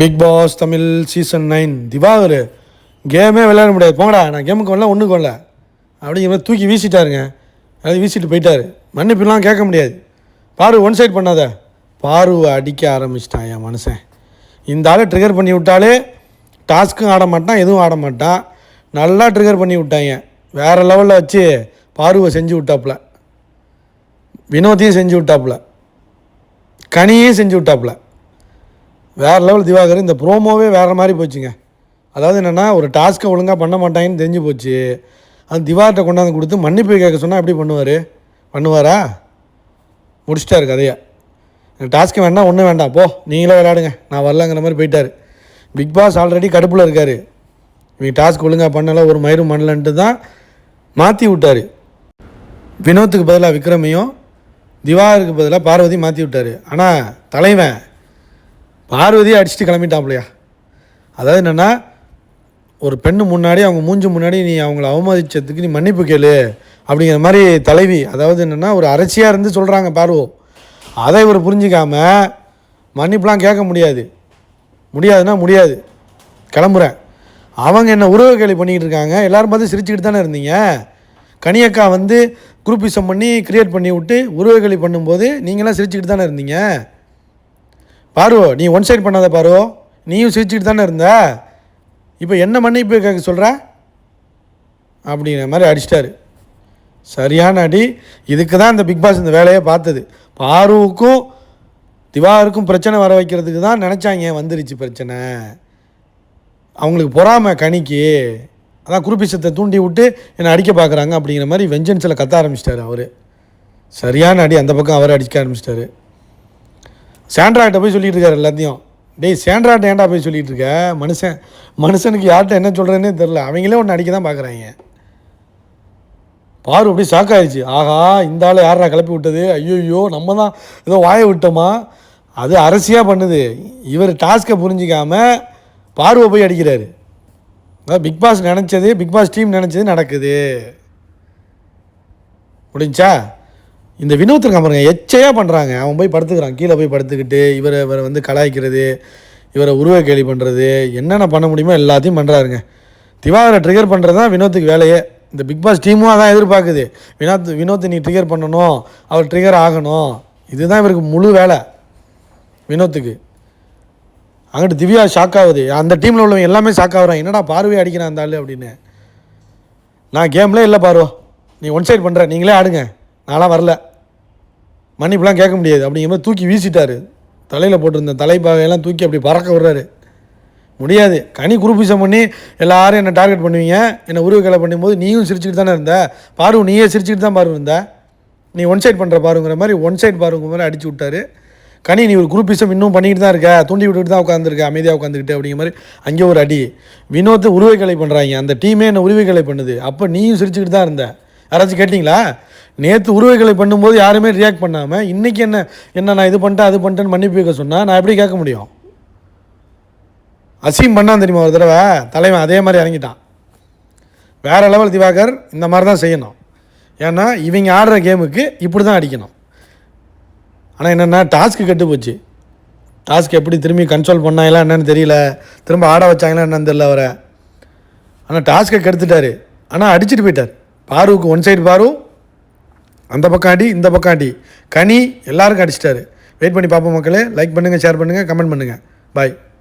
Big Boss Tamil season 9 Divakar கேமே விளையாட முடியாது, போங்கடா நான் கேமுக்கு வரல ஒன்றுக்கு வரல அப்படிங்கிற மாதிரி தூக்கி வீசிட்டாருங்க. அதாவது வீசிட்டு போயிட்டார். மன்னிப்புலாம் கேட்க முடியாது. பாரு ஒன் சைட் பண்ணாத, பாருவை அடிக்க ஆரம்பிச்சிட்டான் என் மனுஷன். இந்த ஆளை ட்ரிகர் பண்ணி விட்டாலே டாஸ்க்கும் ஆட மாட்டான், எதுவும் ஆட மாட்டான். நல்லா ட்ரிகர் பண்ணி விட்டாங்க. வேறு லெவலில் வச்சு பாருவை செஞ்சு விட்டாப்புல, வினோத்தையும் செஞ்சு விட்டாப்புல, கனியையும் செஞ்சு விட்டாப்புல. வேறு லெவல் திவாகர். இந்த ப்ரோமோவே வேறு மாதிரி போச்சுங்க. அதாவது என்னென்னா, ஒரு டாஸ்க்கை ஒழுங்காக பண்ண மாட்டாங்கன்னு தெரிஞ்சு போச்சு. அது திவார்கிட்ட கொண்டாந்து கொடுத்து மன்னிப்பு கேட்க சொன்னால் எப்படி பண்ணுவாரா? முடிச்சிட்டாரு கதையை. டாஸ்க்கு வேண்டாம், ஒன்றும் வேண்டாம், போ நீங்களே விளையாடுங்க, நான் வரலங்கிற மாதிரி போயிட்டார். பிக் பாஸ் ஆல்ரெடி கடுப்பில் இருக்கார். இவங்க டாஸ்க் ஒழுங்காக பண்ணலை, ஒரு மயிரும் பண்ணலன்ட்டு தான் மாற்றி விட்டார். வினோத்துக்கு பதிலாக விக்ரமையும், திவாகருக்கு பதிலாக பார்வதி மாற்றி விட்டார். ஆனால் தலைவன் பார்வதியை அடிச்சுட்டு கிளம்பிட்டாப்லையா. அதாவது என்னென்னா, ஒரு பெண்ணு முன்னாடி, அவங்க மூஞ்சி முன்னாடி நீ அவங்கள அவமதிச்சதுக்கு நீ மன்னிப்பு கேளு அப்படிங்கிற மாதிரி தலைவி. அதாவது என்னென்னா, ஒரு அரசியாக இருந்து சொல்கிறாங்க பார்வோ. அதை இவர் புரிஞ்சிக்காமல் மன்னிப்புலாம் கேட்க முடியாதுன்னா முடியாது, கிளம்புறேன். அவங்க என்ன உறவு கேள்வி பண்ணிக்கிட்டு இருக்காங்க. எல்லோரும் பார்த்து சிரிச்சுக்கிட்டு தானே இருந்தீங்க. கனியக்கா வந்து குரூப்பிசம் பண்ணி க்ரியேட் பண்ணி விட்டு உறவு கேள்வி பண்ணும்போது நீங்களாம் சிரிச்சுக்கிட்டு தானே இருந்தீங்க. பாருவோ, நீ ஒன் சைட் பண்ணாத பாருவோ, நீயும் சிரிச்சுக்கிட்டு தானே இருந்த. இப்போ என்ன மன்னிப்பு கேட்க சொல்கிற அப்படிங்கிற மாதிரி அடிச்சிட்டாரு. சரியான அடி. இதுக்கு தான் இந்த பிக் பாஸ் இந்த வேலையை பார்த்தது. பாருவுக்கும் திவாகருக்கும் பிரச்சனை வர வைக்கிறதுக்கு தான் நினச்சாங்க. வந்துருச்சு பிரச்சனை. அவங்களுக்கு பொறாமை கனிக்கு. அதான் குரூப்பிசத்தை தூண்டி விட்டு என்னை அடிக்க பார்க்குறாங்க அப்படிங்கிற மாதிரி வெஞ்சன்ஸில் கத்த ஆரம்பிச்சிட்டாரு அவர். சரியான அடி. அந்த பக்கம் அவர் அடிக்க ஆரம்பிச்சிட்டாரு. சாண்ட்ராக்கிட்ட போய் சொல்லிகிட்டு இருக்காரு எல்லாத்தையும். டேய் சாண்ட்ராட்ட ஏன்டா போய் சொல்லிகிட்டு இருக்க? மனுஷனுக்கு யார்கிட்ட என்ன சொல்கிறேன்னே தெரில. அவங்களே ஒன்று அடிக்க தான் பார்க்குறாங்க. பாரு அப்படி ஷாக்காயிடுச்சு. ஆஹா, இந்த ஆளை யாரா கிளப்பி விட்டது? ஐயோ, நம்ம தான் ஏதோ வாய விட்டோமா? அது அரசியாக பண்ணுது. இவர் டாஸ்க்கை புரிஞ்சிக்காமல் பார்வை போய் அடிக்கிறாரு. அதாவது பிக் பாஸ் நினச்சது, பிக் பாஸ் டீம் நினச்சது நடக்குது. முடிஞ்சா இந்த வினோத்துக்கு பாருங்க, எச்சையாக பண்ணுறாங்க. அவன் போய் படுத்துக்கிறான், கீழே போய் படுத்துக்கிட்டு இவரை வந்து கலாய்க்கிறது, இவரை உருவ கேலி பண்ணுறது, என்னென்ன பண்ண முடியுமோ எல்லாத்தையும் பண்ணுறாருங்க. திவாகரை ட்ரிகர் பண்ணுறது தான் வினோத்துக்கு வேலையே. இந்த பிக் பாஸ் டீமும் அதான் எதிர்பார்க்குது. வினோத்தை நீ ட்ரிகர் பண்ணணும், அவர் ட்ரிகர் ஆகணும். இதுதான் இவருக்கு முழு வேலை வினோத்துக்கு. அங்கிட்டு திவ்யா ஷாக் ஆகுது. அந்த டீமில் உள்ளவங்க எல்லாமே ஷாக் ஆகுறான். என்னடா பார்வையை அடிக்கிறான் அந்த ஆள் அப்படின்னு. நான் கேம்லே இல்லை பாரு, நீ ஒன் சைட் பண்ணுற, நீங்களே ஆடுங்க, நான்லாம் வரல, மன்னிப்புலாம் கேட்க முடியாது அப்படிங்கிற மாதிரி தூக்கி வீசிட்டார். தலையில் போட்டிருந்த தலைப்பாகையெல்லாம் தூக்கி அப்படி பறக்க விடுறாரு. முடியாது. கனி குரூப்பிசம் பண்ணி எல்லோரும் என்னை டார்கெட் பண்ணுவீங்க, என்னை உருவக்கலை பண்ணும்போது நீயும் சிரிச்சுக்கிட்டு தானே இருந்த. பாரு நீயே சிரிச்சுக்கிட்டு தான் பாரு இருந்த. நீ ஒன் சைட் பண்ணுற பாருங்கிற மாதிரி ஒன் சைட் பாருங்கிற மாதிரி அடிச்சு விட்டார். கனி நீ ஒரு குரூப்பிசம் இன்னும் பண்ணிக்கிட்டு தான் இருக்க, தூண்டி விட்டுட்டு தான் உட்காந்துருக்க, அமைதியாக உட்காந்துக்கிட்டு அப்படிங்கிற மாதிரி அங்கே ஒரு அடி. வினோத்தை உருவக்கலை பண்ணுறாங்க. அந்த டீமே என்னை உருவக்கலை பண்ணுது. அப்போ நீயும் சிரிச்சுக்கிட்டு தான் இருந்த. யாராச்சும் கேட்டிங்களா? நேற்று உருவக்கலை பண்ணும்போது யாருமே ரியாக்ட் பண்ணாமல் இன்றைக்கி என்ன நான் இது பண்ணிட்டேன் அது பண்ணிட்டேன்னு மன்னிப்பு கேட்க சொன்னால் நான் எப்படி கேட்க முடியும்? அசீம் பண்ணான் தெரியுமா ஒரு தடவை தலைவன், அதே மாதிரி இறங்கிட்டான். வேறு லெவல் திவாகர். இந்த மாதிரி தான் செய்யணும். ஏன்னா இவங்க ஆடுற கேமுக்கு இப்படி தான் அடிக்கணும். ஆனால் என்னென்னா டாஸ்க்கு கெட்டு போச்சு. டாஸ்க் எப்படி திரும்பி கன்சோல் பண்ணாங்களா என்னென்னு தெரியல, திரும்ப ஆட வச்சாங்களா என்னன்னு தெரியல அவரை. ஆனால் டாஸ்க்கை கெடுத்துட்டார். ஆனால் அடிச்சுட்டு போயிட்டார். பாருவுக்கு ஒன் சைடு பாரு, அந்த பக்கம் அடி, இந்த பக்கம் அடி. கனி எல்லாருக்கும் அடிச்சிட்டாரு. வெயிட் பண்ணி பார்ப்போம் மக்களே. லைக் பண்ணுங்கள், ஷேர் பண்ணுங்கள், கமெண்ட் பண்ணுங்கள். பாய்.